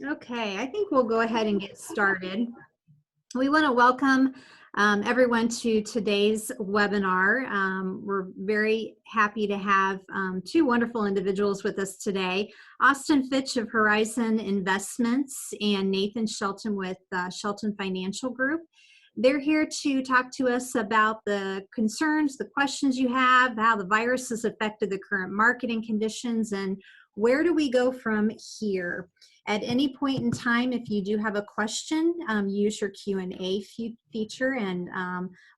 Okay, I think we'll go ahead and get started. We want to welcome everyone to today's webinar. We're very happy to have two wonderful individuals with us today, Austin Fitch of Horizon Investments and Nathan Shelton with Shelton Financial Group. They're here to talk to us about the concerns, the questions you have, how the virus has affected the current marketing conditions, and where do we go from here. At any point in time, if you do have a question, use your Q&A feature, and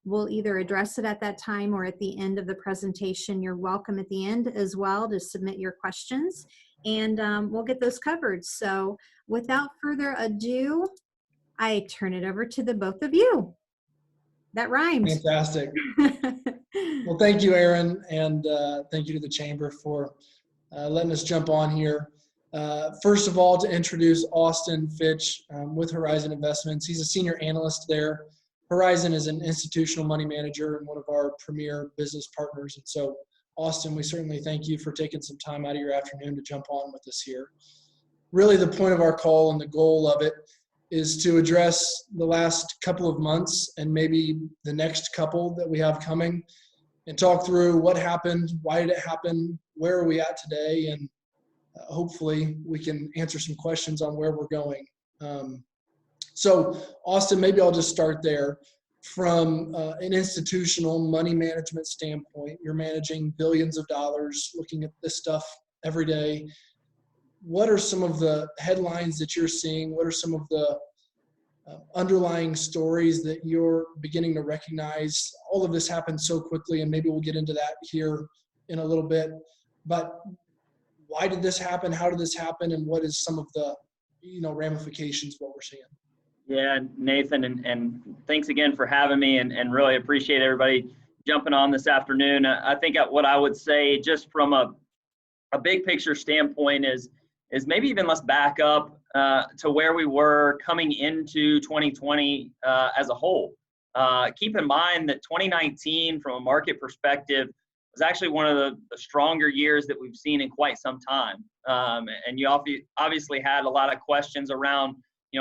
we'll either address it at that time or at the end of the presentation. You're welcome at the end as well to submit your questions, and we'll get those covered. So without further ado, I turn it over to the both of you. That rhymed. Fantastic. Well, thank you, Erin, and thank you to the Chamber for letting us jump on here. First of all, to introduce Austin Fitch with Horizon Investments. He's a senior analyst there. Horizon is an institutional money manager and one of our premier business partners. And so, Austin, we certainly thank you for taking some time out of your afternoon to jump on with us here. Really, the point of our call and the goal of it is to address the last couple of months and maybe the next couple that we have coming and talk through what happened, why did it happen, where are we at today, and hopefully we can answer some questions on where we're going. So Austin, maybe I'll just start there. From an institutional money management standpoint, you're managing billions of dollars, looking at this stuff every day. What are some of the headlines that you're seeing? What are some of the underlying stories that you're beginning to recognize? All of this happened so quickly, and maybe we'll get into that here in a little bit. But why did this happen? How did this happen? And what is some of the ramifications of what we're seeing? Yeah, Nathan, and thanks again for having me, and really appreciate everybody jumping on this afternoon. I think what I would say, just from a big picture standpoint, is maybe even let's back up to where we were coming into 2020 as a whole. Keep in mind that 2019, from a market perspective, was actually one of the stronger years that we've seen in quite some time. And you obviously had a lot of questions around,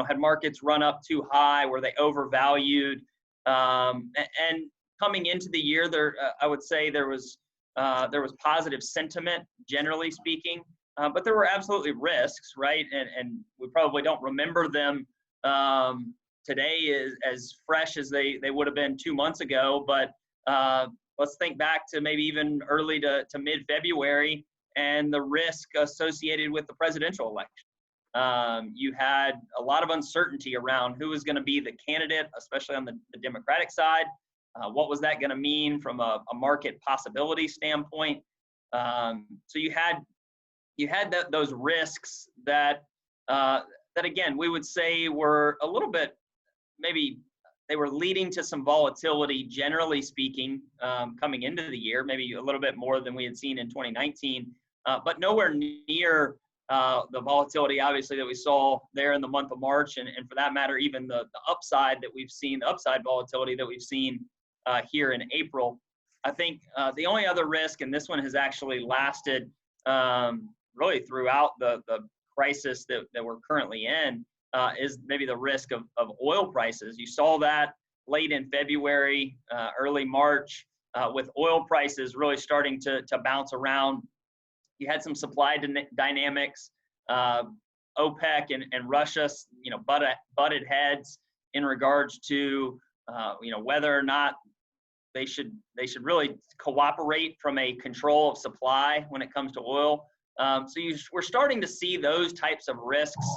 had markets run up too high? Were they overvalued? And coming into the year, I would say there was positive sentiment, generally speaking. But there were absolutely risks, right? And we probably don't remember them today as fresh as they would have been 2 months ago. But let's think back to maybe even early to mid-February and the risk associated with the presidential election. You had a lot of uncertainty around who was going to be the candidate, especially on the Democratic side. What was that going to mean from a market possibility standpoint? So you had those risks that again, we would say were a little bit, maybe they were leading to some volatility, generally speaking, coming into the year, maybe a little bit more than we had seen in 2019, but nowhere near the volatility, obviously, that we saw there in the month of March, and for that matter, even the upside that we've seen, the upside volatility that we've seen here in April. I think the only other risk, and this one has actually lasted really throughout the crisis that we're currently in, is maybe the risk of oil prices. You saw that late in February, early March, with oil prices really starting to bounce around. You had some supply dynamics. OPEC and Russia, butted heads in regards to, whether or not they should really cooperate from a control of supply when it comes to oil. So we're starting to see those types of risks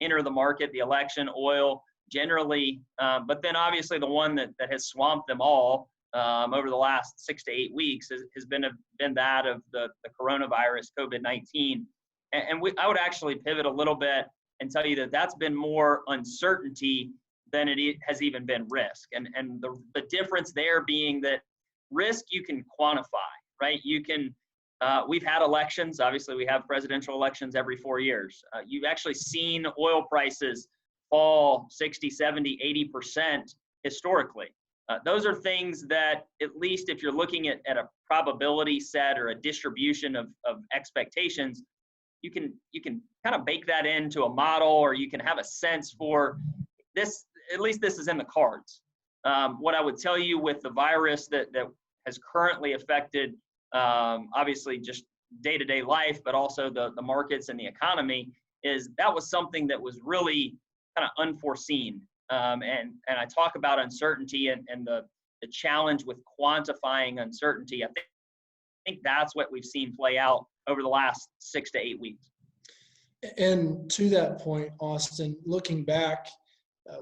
enter the market, the election, oil generally, but then obviously the one that has swamped them all over the last 6 to 8 weeks has been that of the coronavirus, COVID-19. And I would actually pivot a little bit and tell you that that's been more uncertainty than it has even been risk. And the difference there being that risk you can quantify, right? You can, we've had elections. Obviously, we have presidential elections every 4 years. You've actually seen oil prices fall 60, 70, 80% historically. Those are things that, at least if you're looking at a probability set or a distribution of expectations, you can kind of bake that into a model, or you can have a sense for this. At least this is in the cards. What I would tell you with the virus that has currently affected, obviously just day-to-day life, but also the markets and the economy, is that was something that was really kind of unforeseen. And I talk about uncertainty and the challenge with quantifying uncertainty. I think that's what we've seen play out over the last 6 to 8 weeks. And to that point, Austin, looking back,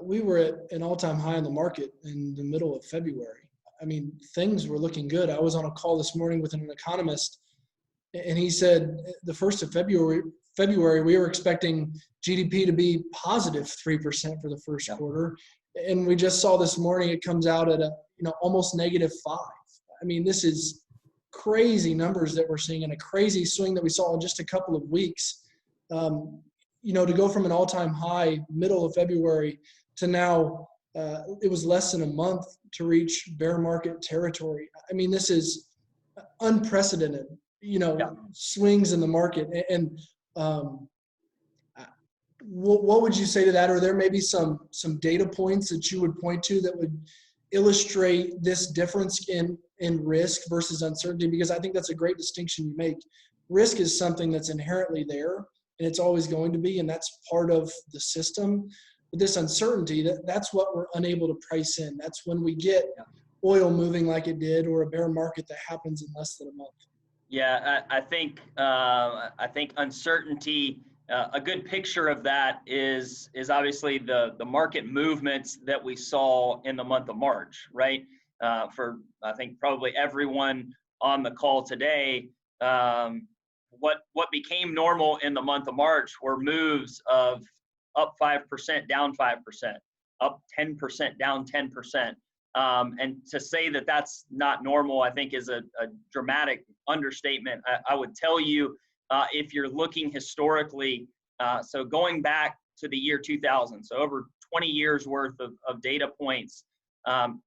we were at an all-time high in the market in the middle of February. I mean, things were looking good. I was on a call this morning with an economist, and he said the 1st of February, we were expecting GDP to be positive 3% for the first quarter. And we just saw this morning, it comes out at almost -5. I mean, this is crazy numbers that we're seeing, and a crazy swing that we saw in just a couple of weeks. To go from an all-time high middle of February to now, it was less than a month to reach bear market territory. I mean, this is unprecedented, swings in the market. And what would you say to that? Or there may be some data points that you would point to that would illustrate this difference in risk versus uncertainty? Because I think that's a great distinction you make. Risk is something that's inherently there, and it's always going to be, and that's part of the system. But this uncertainty, that's what we're unable to price in. That's when we get oil moving like it did, or a bear market that happens in less than a month. Yeah, I think uncertainty. A good picture of that is obviously the market movements that we saw in the month of March, right? For I think probably everyone on the call today, what became normal in the month of March were moves of up 5%, down 5%, up 10%, down 10%. And to say that that's not normal, I think is a dramatic understatement. I would tell you, if you're looking historically, so going back to the year 2000, so over 20 years worth of data points,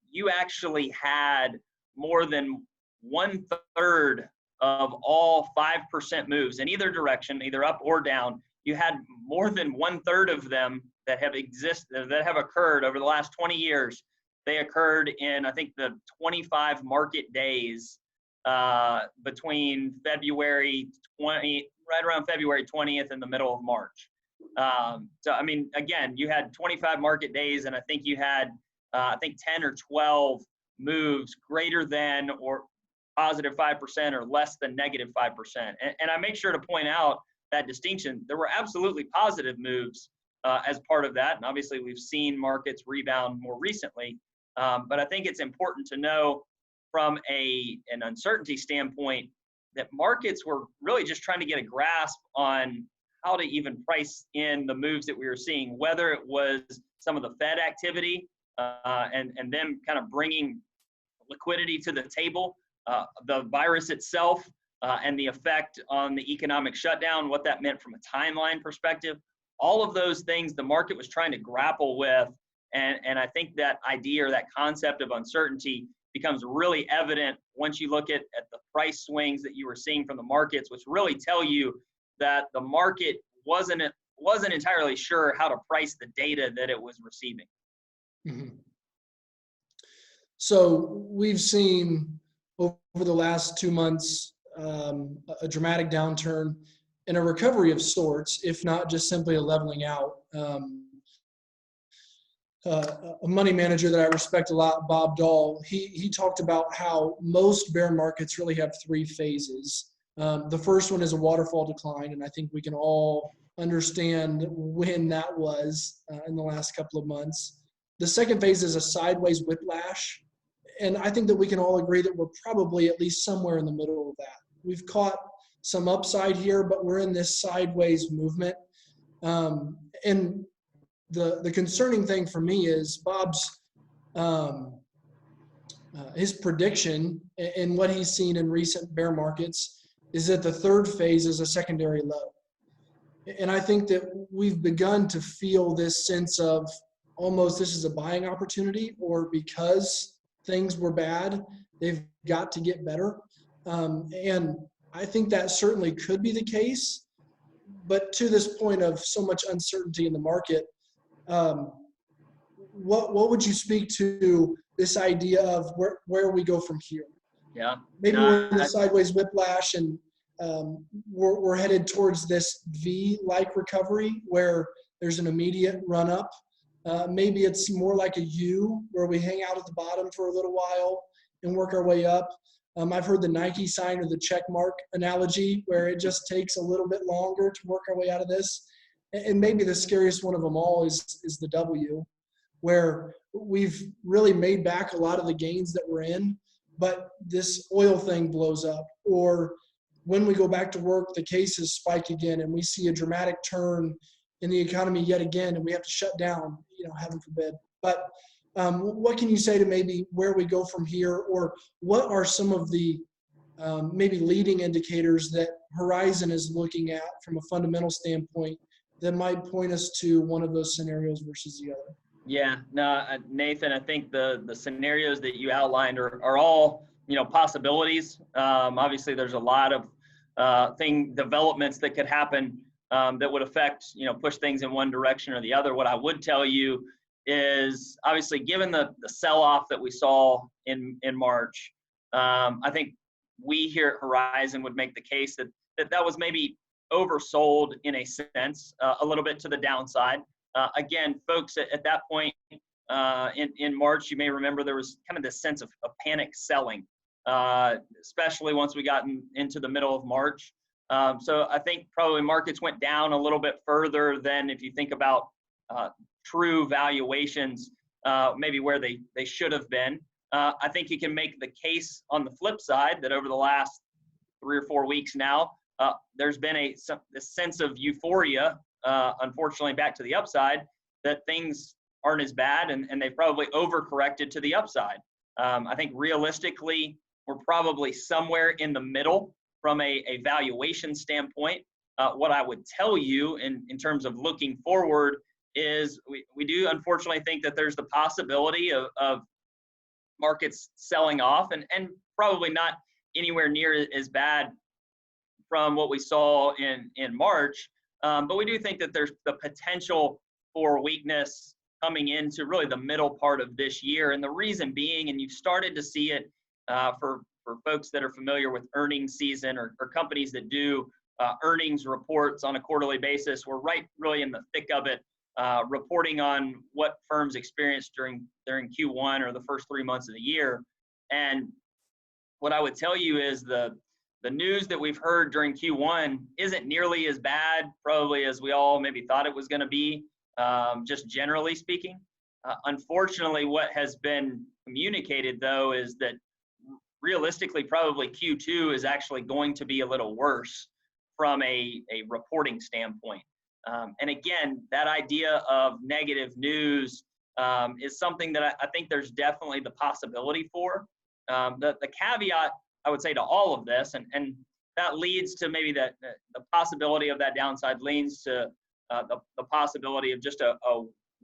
you actually had more than 1/3 of all 5% moves in either direction, either up or down. You had more than 1/3 of them that have occurred over the last 20 years. They occurred in, I think, the 25 market days between February 20, right around February 20th and the middle of March. So, I mean, again, you had 25 market days, and I think you had, 10 or 12 moves greater than or positive 5% or less than negative 5%. And I make sure to point out that distinction. There were absolutely positive moves as part of that. And obviously, we've seen markets rebound more recently. But I think it's important to know from an uncertainty standpoint that markets were really just trying to get a grasp on how to even price in the moves that we were seeing, whether it was some of the Fed activity and them kind of bringing liquidity to the table, the virus itself and the effect on the economic shutdown, what that meant from a timeline perspective. All of those things the market was trying to grapple with. And I think that idea or that concept of uncertainty becomes really evident once you look at the price swings that you were seeing from the markets, which really tell you that the market wasn't entirely sure how to price the data that it was receiving. Mm-hmm. So we've seen over the last 2 months a dramatic downturn and a recovery of sorts, if not just simply a leveling out. A money manager that I respect a lot, Bob Dahl, he talked about how most bear markets really have 3 phases. The first one is a waterfall decline, and I think we can all understand when that was in the last couple of months. The second phase is a sideways whiplash, and I think that we can all agree that we're probably at least somewhere in the middle of that. We've caught some upside here, but we're in this sideways movement. And the concerning thing for me is Bob's his prediction and what he's seen in recent bear markets is that the third phase is a secondary low. And I think that we've begun to feel this sense of almost this is a buying opportunity, or because things were bad, they've got to get better. And I think that certainly could be the case. but to this point of so much uncertainty in the market, what would you speak to this idea of where we go from here? Yeah. Maybe No, we're in the sideways whiplash and we're headed towards this V-like recovery where there's an immediate run up. Maybe it's more like a U where we hang out at the bottom for a little while and work our way up. I've heard the Nike sign or the check mark analogy where it just takes a little bit longer to work our way out of this. And maybe the scariest one of them all is the W, where we've really made back a lot of the gains that we're in, but this oil thing blows up. Or when we go back to work, the cases spike again and we see a dramatic turn in the economy yet again, and we have to shut down, heaven forbid. But what can you say to maybe where we go from here, or what are some of the maybe leading indicators that Horizon is looking at from a fundamental standpoint that might point us to one of those scenarios versus the other? Yeah, no, Nathan, I think the scenarios that you outlined are all, possibilities. Obviously, there's a lot of developments that could happen that would affect, push things in one direction or the other. What I would tell you is, obviously, given the sell-off that we saw in March, I think we here at Horizon would make the case that was maybe oversold in a sense, a little bit to the downside. Again, folks, at that point in March, you may remember there was kind of this sense of panic selling, especially once we got into the middle of March. So I think probably markets went down a little bit further than if you think about true valuations, maybe where they should have been. I think you can make the case on the flip side that over the last 3 or 4 weeks now, there's been a sense of euphoria, unfortunately back to the upside, that things aren't as bad and they've probably overcorrected to the upside. I think realistically, we're probably somewhere in the middle from a valuation standpoint. What I would tell you in terms of looking forward is we do unfortunately think that there's the possibility of markets selling off and probably not anywhere near as bad from what we saw in March. But we do think that there's the potential for weakness coming into really the middle part of this year. And the reason being, and you've started to see it for folks that are familiar with earnings season or companies that do earnings reports on a quarterly basis, we're right really in the thick of it, reporting on what firms experienced during Q1 or the first 3 months of the year. And what I would tell you is the news that we've heard during Q1 isn't nearly as bad probably as we all maybe thought it was going to be, just generally speaking. Unfortunately, what has been communicated, though, is that realistically probably Q2 is actually going to be a little worse from a reporting standpoint. And again, that idea of negative news is something that I think there's definitely the possibility for. The caveat I would say to all of this, and that leads to maybe the possibility of that downside leans to the possibility of just a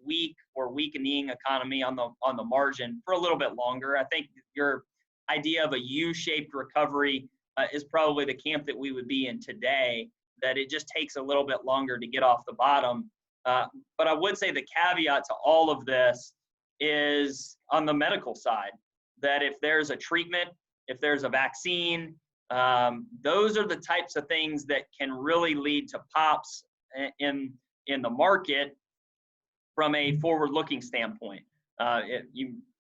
weak or weakening economy on the margin for a little bit longer. I think your idea of a U-shaped recovery is probably the camp that we would be in today, that it just takes a little bit longer to get off the bottom. But I would say the caveat to all of this is on the medical side, that if there's a treatment, if there's a vaccine, those are the types of things that can really lead to pops in the market from a forward-looking standpoint.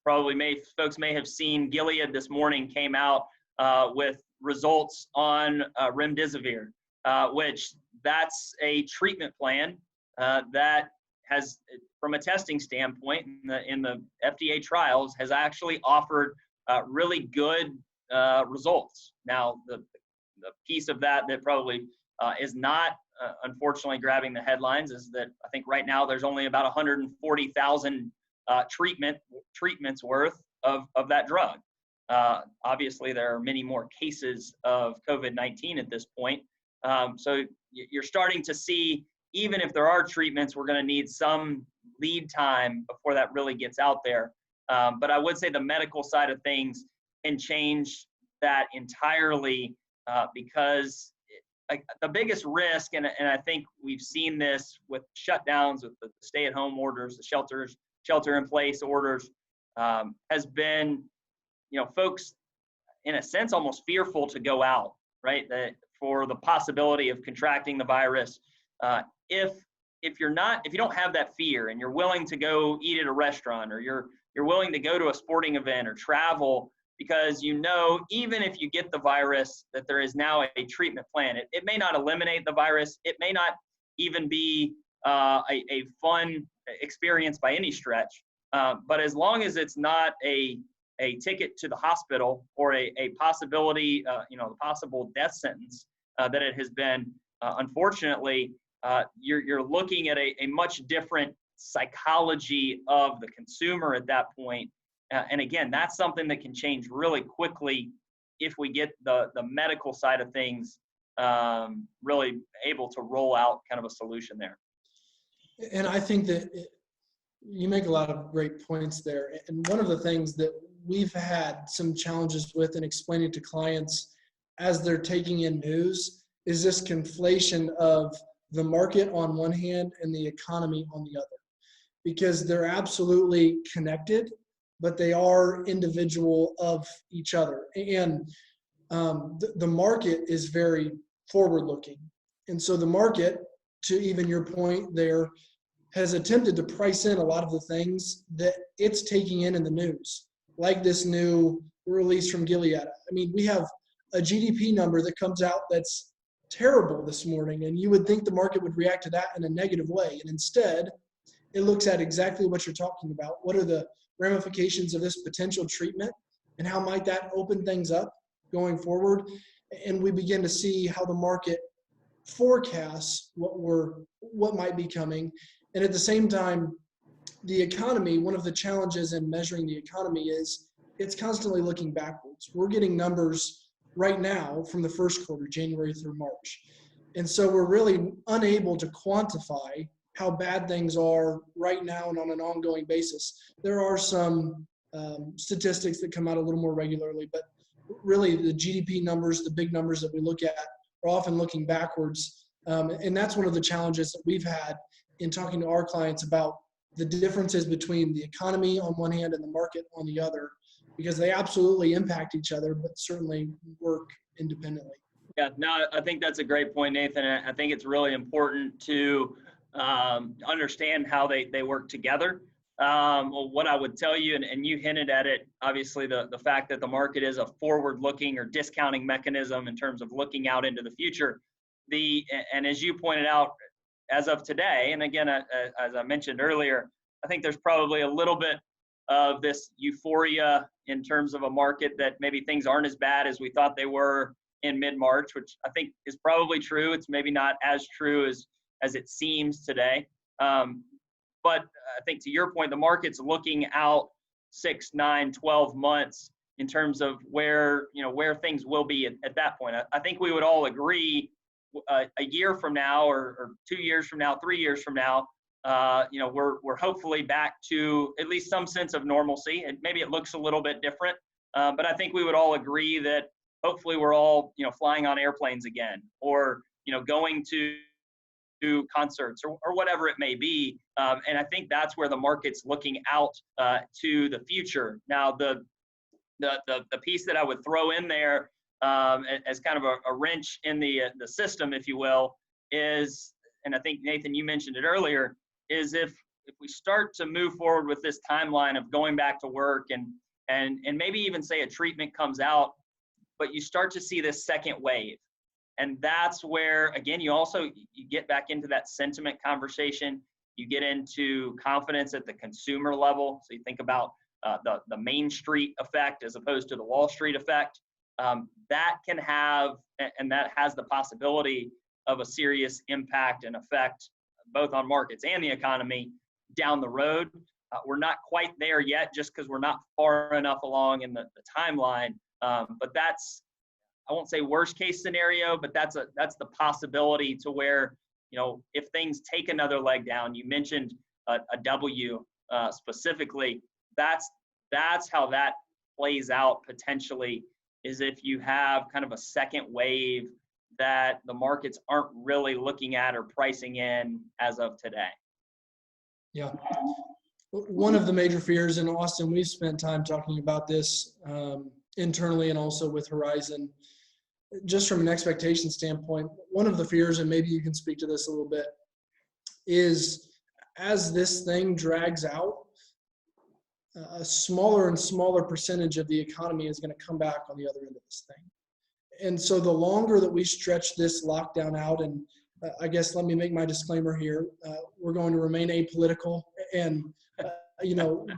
Folks may have seen Gilead this morning came out with results on remdesivir, which that's a treatment plan that has, from a testing standpoint in the FDA trials, has actually offered really good results. Now, the piece of that probably is not unfortunately grabbing the headlines is that I think right now there's only about 140,000 treatments worth of that drug. Obviously, there are many more cases of COVID-19 at this point. So you're starting to see, even if there are treatments, we're going to need some lead time before that really gets out there. But I would say the medical side of things can change that entirely because like the biggest risk, and I think we've seen this with shutdowns, with the stay-at-home orders, the shelter-in-place orders, has been, folks in a sense almost fearful to go out, right? That for the possibility of contracting the virus. If you don't have that fear and you're willing to go eat at a restaurant, or you're willing to go to a sporting event or travel, because even if you get the virus, that there is now a treatment plan. It may not eliminate the virus. It may not even be a fun experience by any stretch. But as long as it's not a ticket to the hospital or a possibility, the possible death sentence that it has been, unfortunately, you're looking at a much different psychology of the consumer at that point. And again, that's something that can change really quickly if we get the medical side of things really able to roll out kind of a solution there. And I think that you make a lot of great points there. And one of the things that we've had some challenges with and explaining to clients as they're taking in news is this conflation of the market on one hand and the economy on the other, because they're absolutely connected, but they are individual of each other. And the market is very forward-looking. And so the market, to even your point there, has attempted to price in a lot of the things that it's taking in the news, like this new release from Gilead. I mean, we have a GDP number that comes out that's terrible this morning, and you would think the market would react to that in a negative way. And instead, it looks at exactly what you're talking about. What are the ramifications of this potential treatment, and how might that open things up going forward? And we begin to see how the market forecasts what might be coming. And at the same time, the economy, one of the challenges in measuring the economy is it's constantly looking backwards. We're getting numbers right now from the first quarter, January through March. And so we're really unable to quantify how bad things are right now and on an ongoing basis. There are some statistics that come out a little more regularly, but really the GDP numbers, the big numbers that we look at, are often looking backwards. And that's one of the challenges that we've had in talking to our clients about the differences between the economy on one hand and the market on the other, because they absolutely impact each other, but certainly work independently. Yeah, no, I think that's a great point, Nathan. I think it's really important to understand how they work together. What I would tell you, and you hinted at it, obviously the fact that the market is a forward-looking or discounting mechanism in terms of looking out into the future. And as you pointed out, as of today, and again, as I mentioned earlier, I think there's probably a little bit of this euphoria in terms of a market that maybe things aren't as bad as we thought they were in mid-March, which I think is probably true. It's maybe not as true as it seems today. But I think to your point, the market's looking out 6, 9, 12 months in terms of where things will be at that point. I think we would all agree a year from now or 2 years from now, 3 years from now, we're hopefully back to at least some sense of normalcy. And maybe it looks a little bit different, but I think we would all agree that hopefully we're all, flying on airplanes again, or, going to concerts or whatever it may be. And I think that's where the market's looking out to the future. Now, the piece that I would throw in there as kind of a wrench in the system, if you will, is, and I think, Nathan, you mentioned it earlier, is if we start to move forward with this timeline of going back to work and maybe even say a treatment comes out, but you start to see this second wave. And that's where, again, you get back into that sentiment conversation. You get into confidence at the consumer level. So you think about the Main Street effect as opposed to the Wall Street effect. That can have, and that has the possibility of a serious impact and effect both on markets and the economy down the road. We're not quite there yet just because we're not far enough along in the timeline. But that's, I won't say worst case scenario, but that's the possibility to where, if things take another leg down, you mentioned a W specifically, that's how that plays out potentially, is if you have kind of a second wave that the markets aren't really looking at or pricing in as of today. Yeah. One of the major fears in Austin, we've spent time talking about this internally and also with Horizon, just from an expectation standpoint. One of the fears, and maybe you can speak to this a little bit, is as this thing drags out, a smaller and smaller percentage of the economy is going to come back on the other end of this thing. And so the longer that we stretch this lockdown out, and I guess let me make my disclaimer here, we're going to remain apolitical and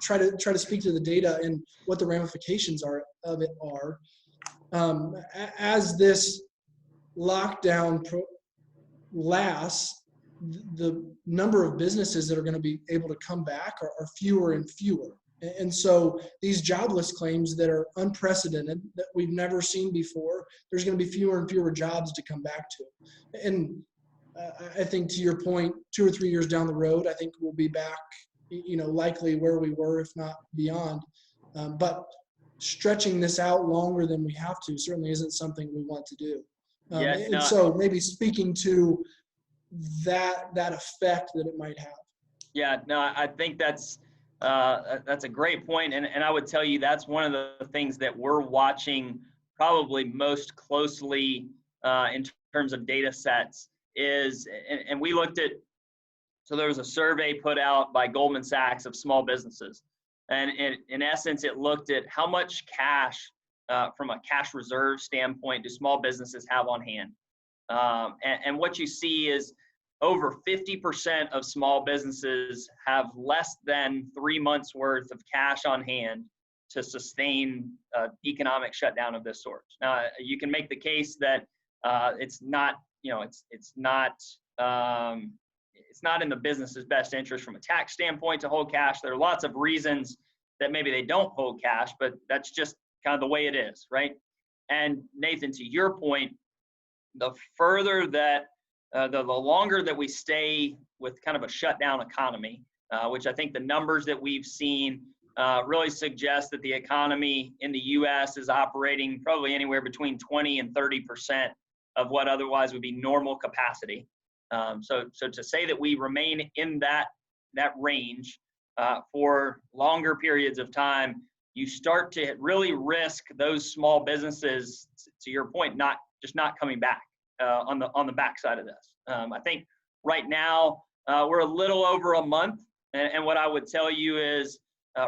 try to speak to the data and what the ramifications of it are. As this lockdown lasts, the number of businesses that are going to be able to come back are fewer and fewer. And so these jobless claims that are unprecedented, that we've never seen before, there's going to be fewer and fewer jobs to come back to. And I think, to your point, 2 or 3 years down the road, I think we'll be back, likely where we were, if not beyond. But stretching this out longer than we have to certainly isn't something we want to do. So maybe speaking to that effect that it might have. Yeah, no, I think that's a great point. And I would tell you that's one of the things that we're watching probably most closely in terms of data sets is, and we looked at, so there was a survey put out by Goldman Sachs of small businesses. And in essence, it looked at how much cash, from a cash reserve standpoint, do small businesses have on hand. And what you see is over 50% of small businesses have less than 3 months worth of cash on hand to sustain economic shutdown of this sort. Now, you can make the case that it's not in the business's best interest from a tax standpoint to hold cash. There are lots of reasons that maybe they don't hold cash, but that's just kind of the way it is, right? And Nathan, to your point, the further that the longer that we stay with kind of a shutdown economy, which I think the numbers that we've seen really suggest that the economy in the U.S. is operating probably anywhere between 20 and 30% of what otherwise would be normal capacity. So to say that we remain in that range for longer periods of time, you start to really risk those small businesses, to your point, not coming back on the backside of this. I think right now we're a little over a month, and what I would tell you is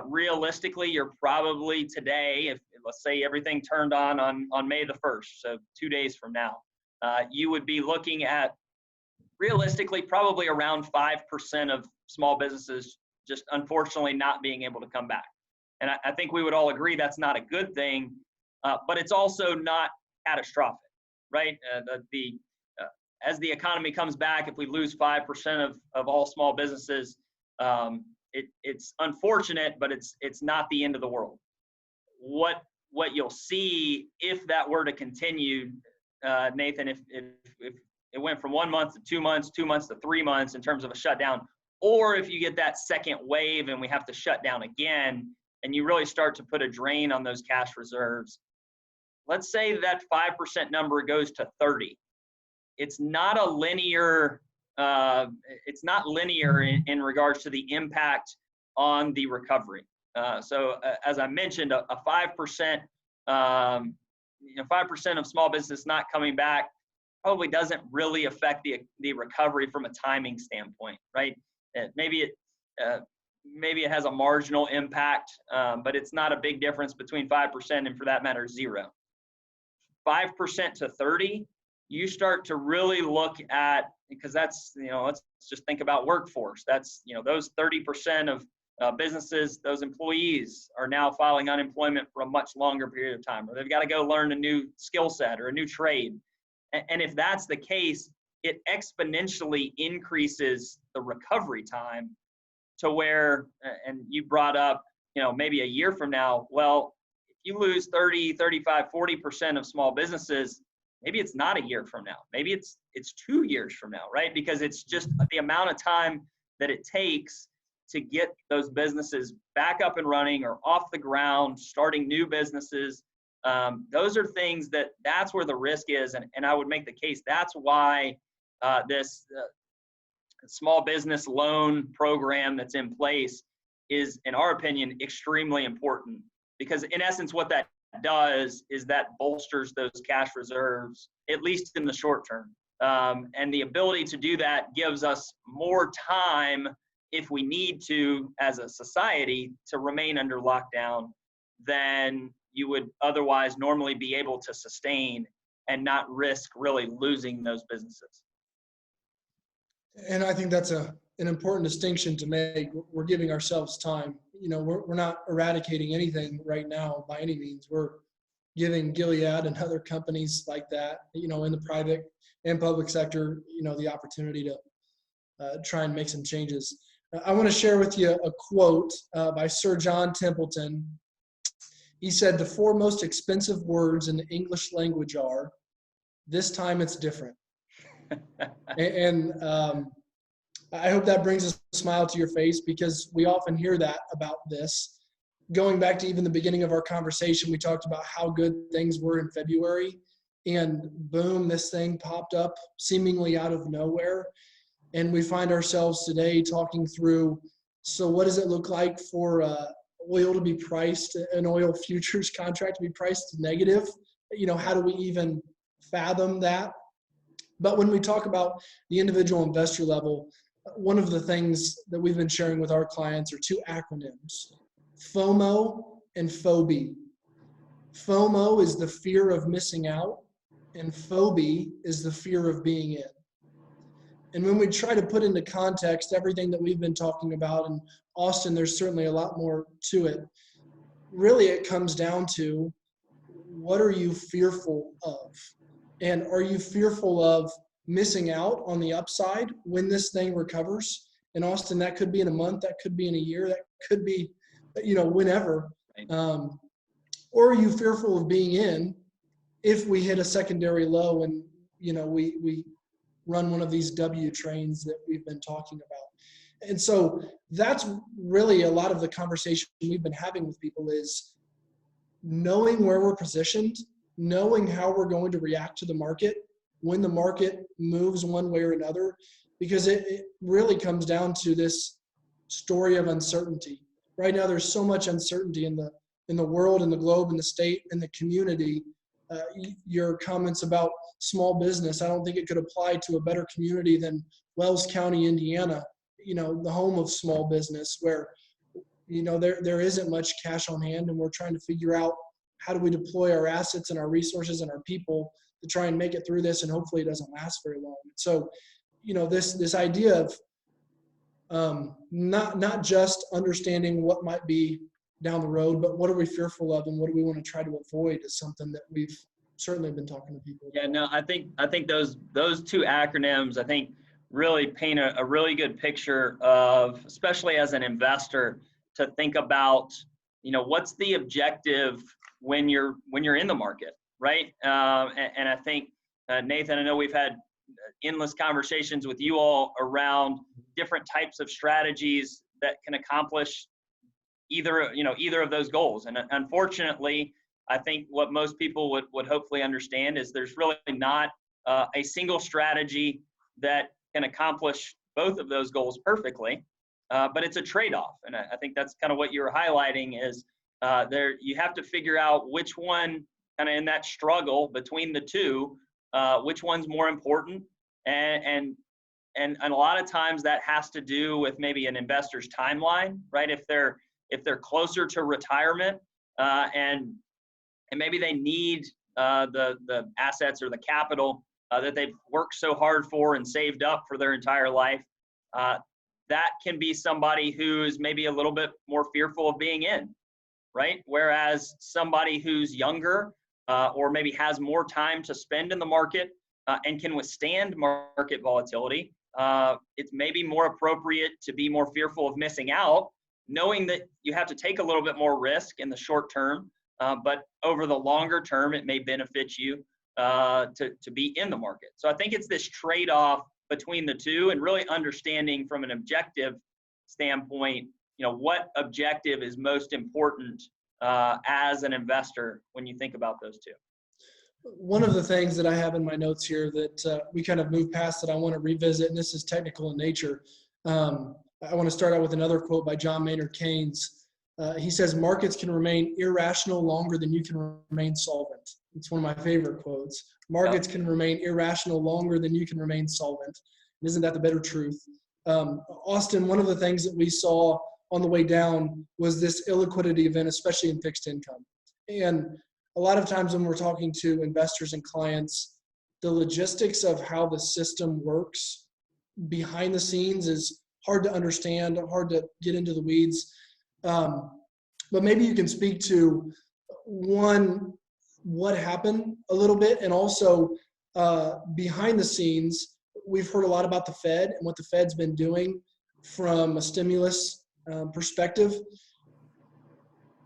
realistically, you're probably today, if let's say everything turned on May the 1st, so 2 days from now, you would be looking at realistically probably around 5% of small businesses just unfortunately not being able to come back. And I think we would all agree that's not a good thing, but it's also not catastrophic, right? As the economy comes back, if we lose 5% of all small businesses, it's unfortunate, but it's not the end of the world. What you'll see if that were to continue, Nathan, if it went from 1 month to 2 months, 2 months to 3 months in terms of a shutdown, or if you get that second wave and we have to shut down again, and you really start to put a drain on those cash reserves, let's say that 5% number goes to 30. It's not a linear, it's not linear in regards to the impact on the recovery. So as I mentioned, a 5%, 5% of small business not coming back probably doesn't really affect the recovery from a timing standpoint, right? Maybe it has a marginal impact, but it's not a big difference between 5% and, for that matter, 0. 5% to 30, you start to really look at, because that's, let's just think about workforce. That's, those 30% of businesses, those employees are now filing unemployment for a much longer period of time, or they've got to go learn a new skill set or a new trade. And if that's the case, it exponentially increases the recovery time to where, and you brought up, maybe a year from now, well, if you lose 30, 35, 40% of small businesses, maybe it's not a year from now. Maybe it's 2 years from now, right? Because it's just the amount of time that it takes to get those businesses back up and running or off the ground, starting new businesses. Those are things that's where the risk is. And I would make the case that's why this small business loan program that's in place is, in our opinion, extremely important, because in essence, what that does is that bolsters those cash reserves, at least in the short term. And the ability to do that gives us more time, if we need to, as a society, to remain under lockdown than you would otherwise normally be able to sustain and not risk really losing those businesses. And I think that's an important distinction to make. We're giving ourselves time. We're not eradicating anything right now by any means. We're giving Gilead and other companies like that, in the private and public sector, the opportunity to try and make some changes. I want to share with you a quote by Sir John Templeton. He said, "The four most expensive words in the English language are, 'This time it's different.'" And I hope that brings a smile to your face, because we often hear that about this. Going back to even the beginning of our conversation, we talked about how good things were in February, and boom, this thing popped up seemingly out of nowhere. And we find ourselves today talking through, so what does it look like for oil to be priced, an oil futures contract to be priced negative? How do we even fathom that? But when we talk about the individual investor level, one of the things that we've been sharing with our clients are two acronyms: FOMO and FOBI. FOMO is the fear of missing out, and FOBI is the fear of being in. And when we try to put into context everything that we've been talking about, and Austin, there's certainly a lot more to it, really it comes down to, what are you fearful of? And are you fearful of missing out on the upside when this thing recovers? And Austin, that could be in a month, that could be in a year, that could be, whenever. Or are you fearful of being in if we hit a secondary low and, we run one of these W trains that we've been talking about? And so that's really a lot of the conversation we've been having with people, is knowing where we're positioned, knowing how we're going to react to the market when the market moves one way or another, because it really comes down to this story of uncertainty. Right now, there's so much uncertainty in the world, in the globe, in the state, in the community. Your comments about small business, I don't think it could apply to a better community than Wells County, Indiana, the home of small business, where, there isn't much cash on hand, and we're trying to figure out, how do we deploy our assets and our resources and our people to try and make it through this, and hopefully it doesn't last very long. So, this idea of not just understanding what might be down the road, but what are we fearful of and what do we want to try to avoid, is something that we've certainly been talking to people about. Yeah, no, I think those two acronyms, I think, really paint a really good picture of, especially as an investor, to think about, what's the objective when you're in the market, right? And I think, Nathan, I know we've had endless conversations with you all around different types of strategies that can accomplish either of those goals. And unfortunately, I think what most people would hopefully understand is there's really not a single strategy that can accomplish both of those goals perfectly, but it's a trade-off. And I think that's kind of what you're highlighting, is you have to figure out which one, kind of in that struggle between the two, which one's more important. And a lot of times that has to do with maybe an investor's timeline, right? If they're closer to retirement, and maybe they need the assets or the capital that they've worked so hard for and saved up for their entire life, that can be somebody who's maybe a little bit more fearful of being in, right? Whereas somebody who's younger, or maybe has more time to spend in the market and can withstand market volatility, it's maybe more appropriate to be more fearful of missing out, knowing that you have to take a little bit more risk in the short term, but over the longer term, it may benefit you to be in the market. So I think it's this trade-off between the two, and really understanding from an objective standpoint, what objective is most important as an investor when you think about those two? One of the things that I have in my notes here that we kind of moved past that I want to revisit, and this is technical in nature. I want to start out with another quote by John Maynard Keynes. He says, "Markets can remain irrational longer than you can remain solvent." It's one of my favorite quotes. Markets can remain irrational longer than you can remain solvent. And isn't that the better truth? Austin, one of the things that we saw on the way down was this illiquidity event, especially in fixed income. And a lot of times when we're talking to investors and clients, the logistics of how the system works behind the scenes is hard to understand, hard to get into the weeds. But maybe you can speak to, one, what happened a little bit, and also behind the scenes, we've heard a lot about the Fed and what the Fed's been doing from a stimulus perspective.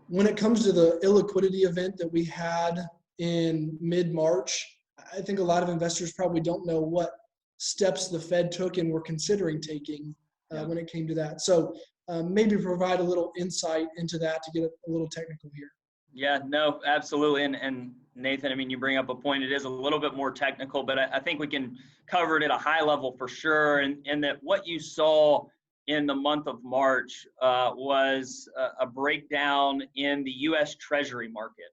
When it comes to the illiquidity event that we had in mid-March, I think a lot of investors probably don't know what steps the Fed took and were considering taking when it came to that. So maybe provide a little insight into that to get a little technical here. Yeah, no, absolutely. And Nathan, I mean, you bring up a point. It is a little bit more technical, but I think we can cover it at a high level for sure. And that what you saw in the month of March was a breakdown in the U.S. Treasury market.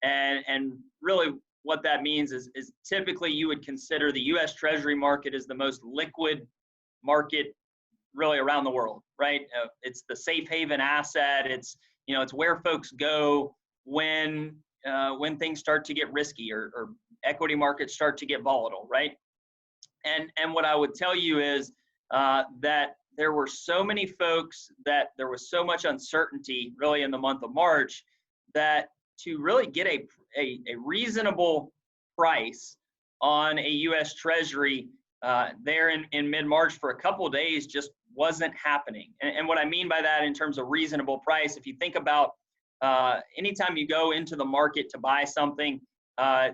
And really what that means is typically you would consider the U.S. Treasury market as the most liquid market really around the world, right? It's the safe haven asset. It's where folks go when things start to get risky or equity markets start to get volatile, right? And what I would tell you is that there were so many folks, that there was so much uncertainty really in the month of March, that to really get a reasonable price on a U.S. Treasury there in mid-March for a couple of days just wasn't happening. And what I mean by that in terms of reasonable price, if you think about anytime you go into the market to buy something,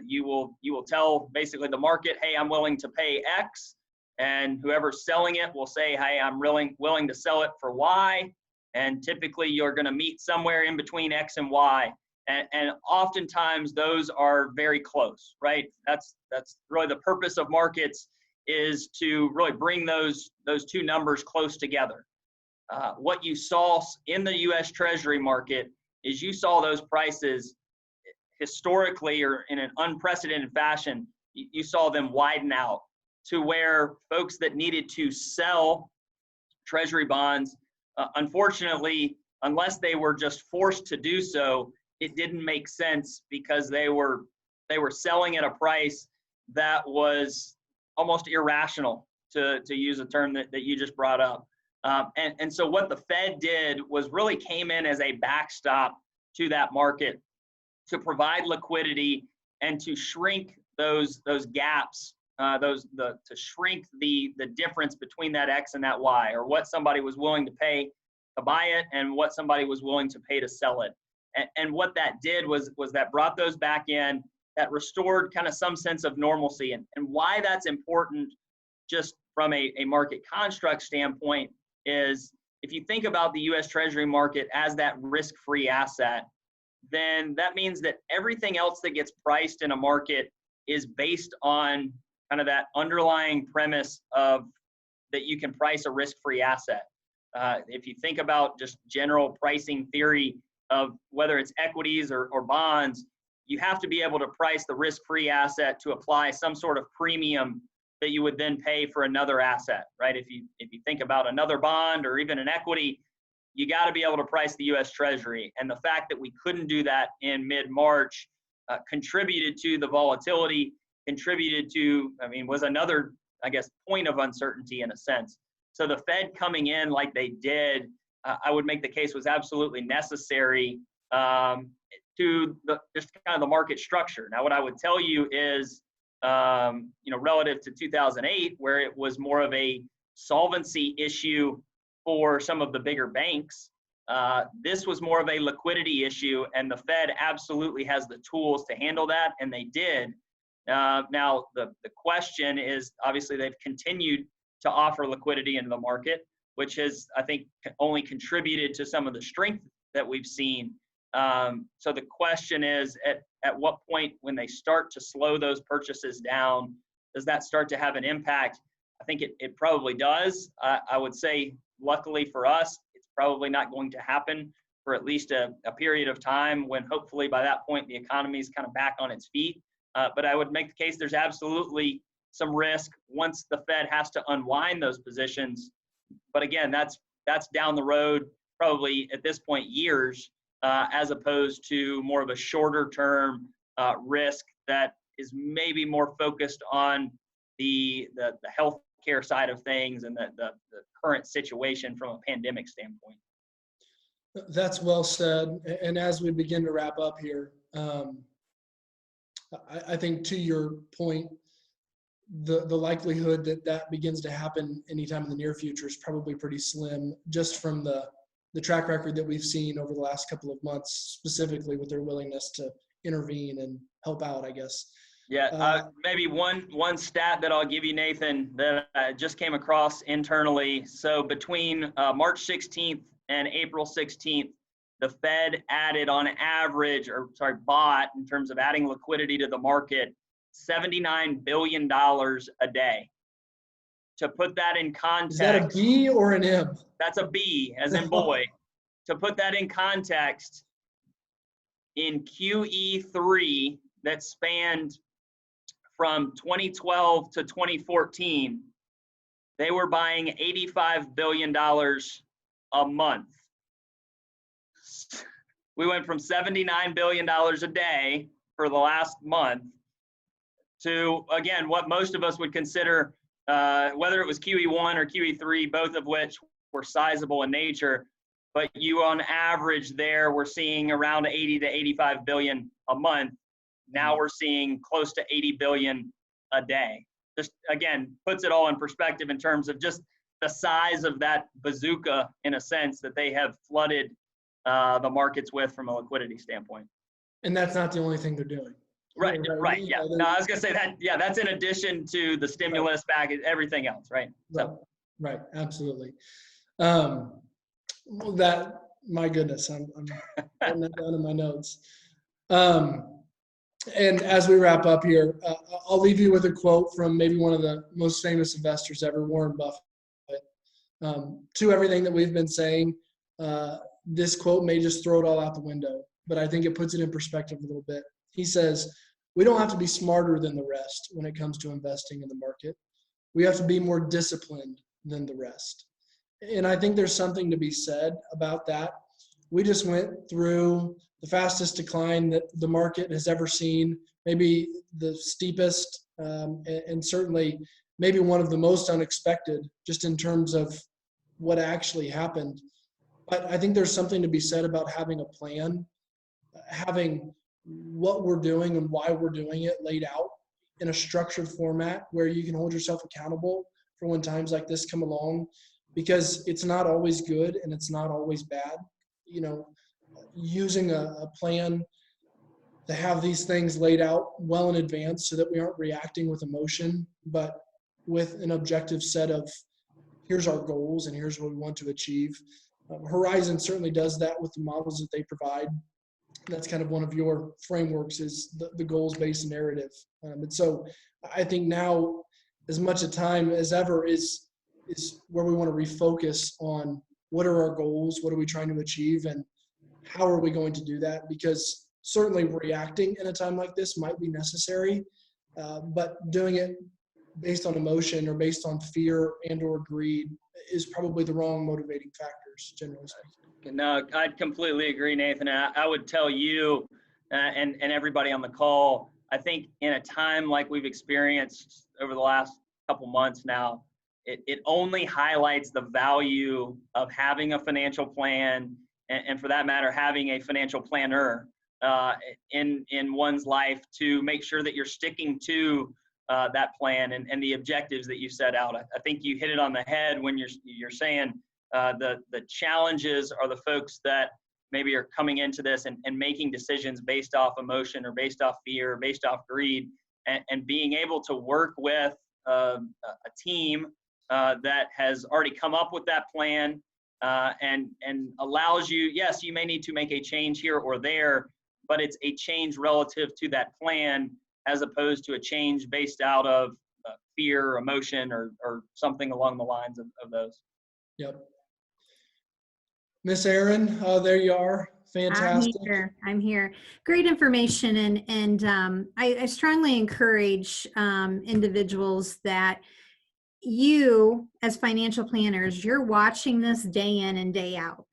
you will tell basically the market, hey, I'm willing to pay X. And whoever's selling it will say, hey, I'm willing to sell it for Y. And typically you're going to meet somewhere in between X and Y. And oftentimes those are very close, right? That's really the purpose of markets, is to really bring those two numbers close together. What you saw in the U.S. Treasury market is you saw those prices historically, or in an unprecedented fashion, you saw them widen out to where folks that needed to sell Treasury bonds, unfortunately, unless they were just forced to do so, it didn't make sense, because they were selling at a price that was almost irrational, to use a term that you just brought up. And so what the Fed did was really came in as a backstop to that market to provide liquidity and to shrink those gaps, to shrink the difference between that X and that Y, or what somebody was willing to pay to buy it and what somebody was willing to pay to sell it. And what that did was that brought those back in, that restored kind of some sense of normalcy. And why that's important, just from a market construct standpoint, is if you think about the U.S. Treasury market as that risk-free asset, then that means that everything else that gets priced in a market is based on kind of that underlying premise of that you can price a risk-free asset. If you think about just general pricing theory of whether it's equities or bonds, you have to be able to price the risk-free asset to apply some sort of premium that you would then pay for another asset, right? If you think about another bond or even an equity, you got to be able to price the U.S. Treasury. And the fact that we couldn't do that in mid-March contributed to the volatility, was another, I guess, point of uncertainty in a sense. So the Fed coming in like they did, I would make the case, was absolutely necessary to just kind of the market structure. Now, what I would tell you is, relative to 2008, where it was more of a solvency issue for some of the bigger banks, this was more of a liquidity issue, and the Fed absolutely has the tools to handle that, and they did. Now, the question is, obviously, they've continued to offer liquidity into the market, which has, I think, only contributed to some of the strength that we've seen So the question is, at what point when they start to slow those purchases down, does that start to have an impact? I think it probably does. I would say, luckily for us, it's probably not going to happen for at least a period of time, when hopefully by that point the economy is kind of back on its feet. But I would make the case there's absolutely some risk once the Fed has to unwind those positions. But again, that's down the road, probably at this point years, as opposed to more of a shorter term risk that is maybe more focused on the healthcare side of things and the current situation from a pandemic standpoint. That's well said. And as we begin to wrap up here, I think to your point, the likelihood that begins to happen anytime in the near future is probably pretty slim, just from the track record that we've seen over the last couple of months, specifically with their willingness to intervene and help out, I guess. Yeah, maybe one stat that I'll give you, Nathan, that I just came across internally. So between March 16th and April 16th, the Fed added on average, bought in terms of adding liquidity to the market, $79 billion a day. To put that in context. Is that a B or an M? That's a B, as in boy. To put that in context, in QE3 that spanned from 2012 to 2014, they were buying $85 billion a month. We went from $79 billion a day for the last month to, again, what most of us would consider, whether it was QE1 or QE3, both of which were sizable in nature, but you on average there we're seeing around 80 to 85 billion a month. Now we're seeing close to 80 billion a day. Just, again, puts it all in perspective in terms of just the size of that bazooka, in a sense, that they have flooded the markets with from a liquidity standpoint. And that's not the only thing they're doing. Right, yeah. No, I was going to say that, yeah, that's in addition to the stimulus package, everything else, right? So. Right, absolutely. Well, my goodness, I'm putting that down in my notes. And as we wrap up here, I'll leave you with a quote from maybe one of the most famous investors ever, Warren Buffett. To everything that we've been saying, this quote may just throw it all out the window, but I think it puts it in perspective a little bit. He says, "We don't have to be smarter than the rest when it comes to investing in the market. We have to be more disciplined than the rest." And I think there's something to be said about that. We just went through the fastest decline that the market has ever seen, maybe the steepest, and certainly maybe one of the most unexpected, just in terms of what actually happened. But I think there's something to be said about having a plan, having what we're doing and why we're doing it laid out in a structured format where you can hold yourself accountable for when times like this come along, because it's not always good and it's not always bad. You know, using a plan to have these things laid out well in advance so that we aren't reacting with emotion, but with an objective set of, here's our goals and here's what we want to achieve. Horizon certainly does that with the models that they provide. That's kind of one of your frameworks, is the goals-based narrative. And so I think now, as much a time as ever, is where we want to refocus on what are our goals, what are we trying to achieve, and how are we going to do that? Because certainly reacting in a time like this might be necessary, but doing it based on emotion or based on fear and or greed is probably the wrong motivating factors, generally speaking. No, I'd completely agree, Nathan. And I would tell you and everybody on the call, I think in a time like we've experienced over the last couple months now, it only highlights the value of having a financial plan, and for that matter, having a financial planner in one's life to make sure that you're sticking to that plan and the objectives that you set out. I think you hit it on the head when you're saying the challenges are the folks that maybe are coming into this and making decisions based off emotion or based off fear or based off greed, and being able to work with a team that has already come up with that plan and allows you, yes, you may need to make a change here or there, but it's a change relative to that plan as opposed to a change based out of fear, emotion, or something along the lines of those. Yep. Miss Erin, there you are. Fantastic. I'm here. Great information, and I strongly encourage individuals that you, as financial planners, you're watching this day in and day out.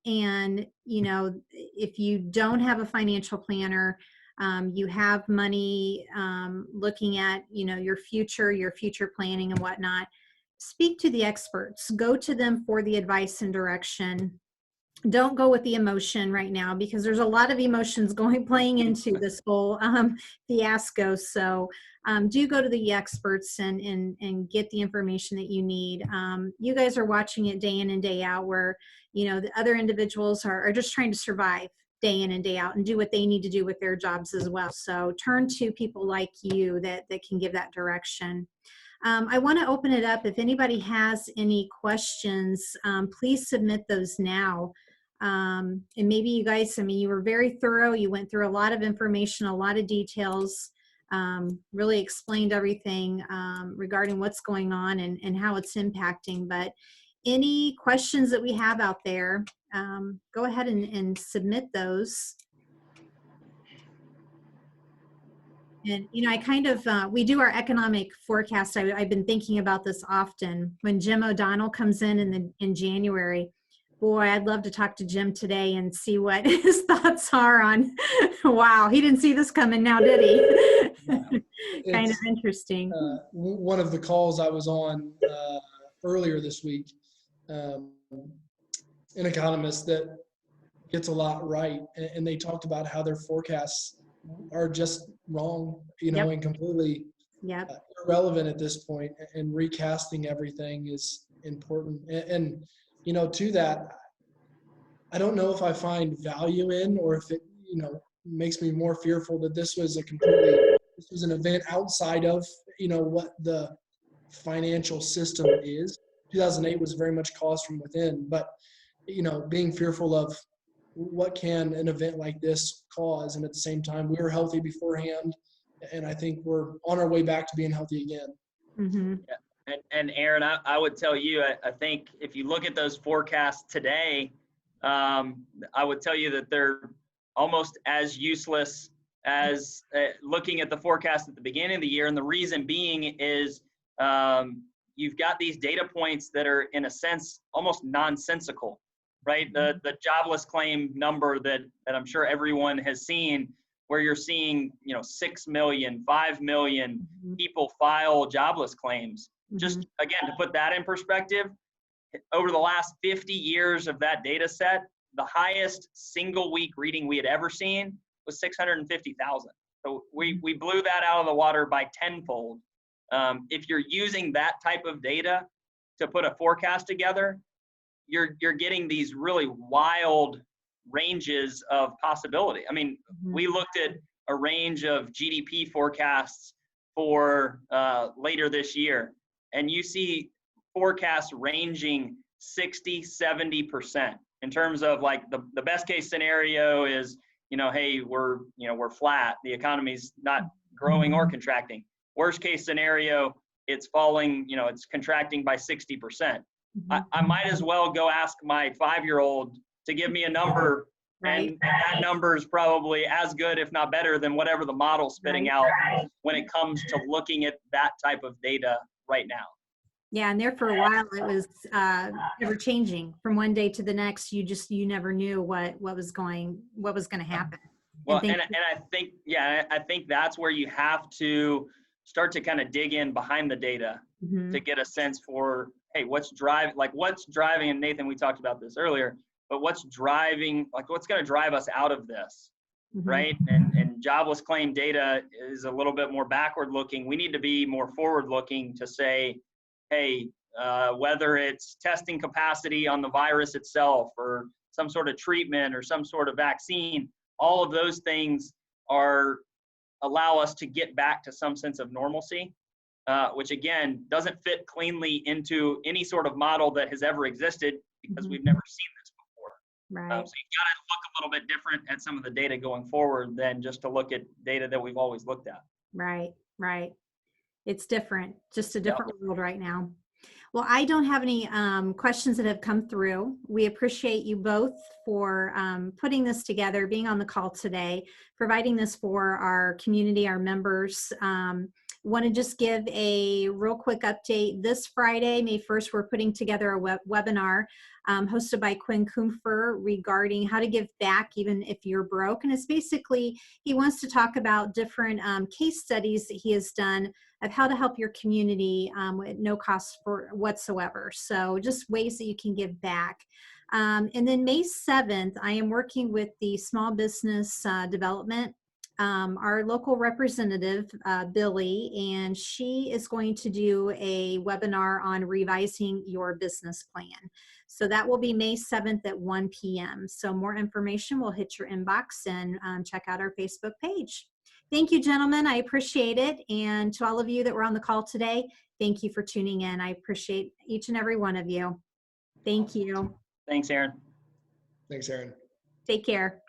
And if you don't have a financial planner, you have money looking at your future planning and whatnot. Speak to the experts. Go to them for the advice and direction. Don't go with the emotion right now, because there's a lot of emotions playing into this whole fiasco. So do go to the experts and get the information that you need. You guys are watching it day in and day out, where the other individuals are just trying to survive day in and day out and do what they need to do with their jobs as well. So turn to people like you that can give that direction. I want to open it up. If anybody has any questions, please submit those now. And maybe you guys, you were very thorough. You went through a lot of information, a lot of details, really explained everything regarding what's going on and how it's impacting. But any questions that we have out there, go ahead and submit those. And, we do our economic forecast. I've been thinking about this often. When Jim O'Donnell comes in January, boy, I'd love to talk to Jim today and see what his thoughts are on, wow, he didn't see this coming now, did he? Kind of interesting. One of the calls I was on earlier this week, an economist that gets a lot right, and they talked about how their forecasts are just wrong, and completely irrelevant at this point, and recasting everything is important. And to that, I don't know if I find value in, or if it, makes me more fearful that this was an event outside of, what the financial system is. 2008 was very much caused from within, but, being fearful of what can an event like this cause. And at the same time, we were healthy beforehand, and I think we're on our way back to being healthy again. Mm-hmm. Yeah. And Aaron, I would tell you, I think if you look at those forecasts today, I would tell you that they're almost as useless as looking at the forecast at the beginning of the year. And the reason being is you've got these data points that are, in a sense, almost nonsensical, right? The jobless claim number that I'm sure everyone has seen, where you're seeing, 6 million, 5 million people file jobless claims. Just, again, to put that in perspective, over the last 50 years of that data set, the highest single week reading we had ever seen was 650,000. So we blew that out of the water by tenfold. If you're using that type of data to put a forecast together, you're getting these really wild ranges of possibility. We looked at a range of GDP forecasts for later this year, and you see forecasts ranging 60-70% in terms of, like, the best case scenario is, hey, we're flat, the economy's not growing or contracting. Worst case scenario, it's falling, it's contracting by 60%. I might as well go ask my 5-year-old to give me a number, right, and that number is probably as good, if not better, than whatever the model's spitting out when it comes to looking at that type of data right now. Yeah, and there for a while it was ever changing from one day to the next. You never knew what was going to happen. Well, and I think that's where you have to start to kind of dig in behind the data to get a sense for, hey, what's driving, and Nathan, we talked about this earlier, but what's going to drive us out of this, right? And jobless claim data is a little bit more backward looking. We need to be more forward looking to say, hey, whether it's testing capacity on the virus itself, or some sort of treatment, or some sort of vaccine, all of those things allow us to get back to some sense of normalcy. which again doesn't fit cleanly into any sort of model that has ever existed because Mhm. we've never seen this before. Right. So you've got to look a little bit different at some of the data going forward than just to look at data that we've always looked at. Right. Right. It's different, just a Yep. different world right now. Well, I don't have any questions that have come through. We appreciate you both for putting this together, being on the call today, providing this for our community, our members. Want to just give a real quick update. This Friday, May 1st, we're putting together a webinar hosted by Quinn Kumpfer regarding how to give back even if you're broke. And it's basically, he wants to talk about different case studies that he has done of how to help your community at no cost for whatsoever. So just ways that you can give back. And then May 7th, I am working with the Small Business Development, our local representative, Billy, and she is going to do a webinar on revising your business plan. So that will be May 7th at 1 p.m. So more information will hit your inbox, and check out our Facebook page. Thank you, gentlemen. I appreciate it. And to all of you that were on the call today, thank you for tuning in. I appreciate each and every one of you. Thank you. Thanks, Aaron. Thanks, Aaron. Take care.